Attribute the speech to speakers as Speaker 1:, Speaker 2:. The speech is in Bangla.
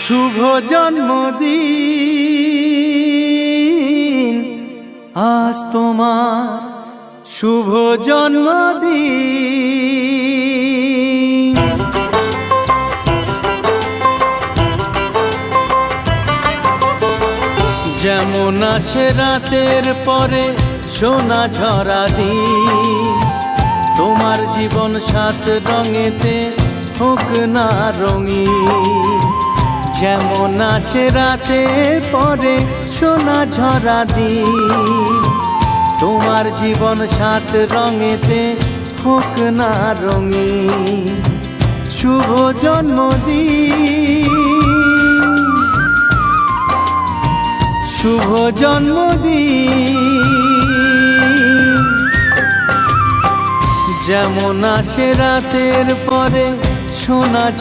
Speaker 1: শুভ জন্মদিন আজ তোমার শুভ জন্মদিন। যেমন আসে রাতের পরে সোনা ঝরা দিন, তোমার জীবন সাত রঙেতে হোক না রঙিন। যেমন আসে রাতের পরে সোনা ঝরা দিন, তোমার জীবন সাত রঙেতে হোক না রঙিন। শুভ জন্মদিন, শুভ জন্মদিন। যেমন আসে রাতের পরে সোনা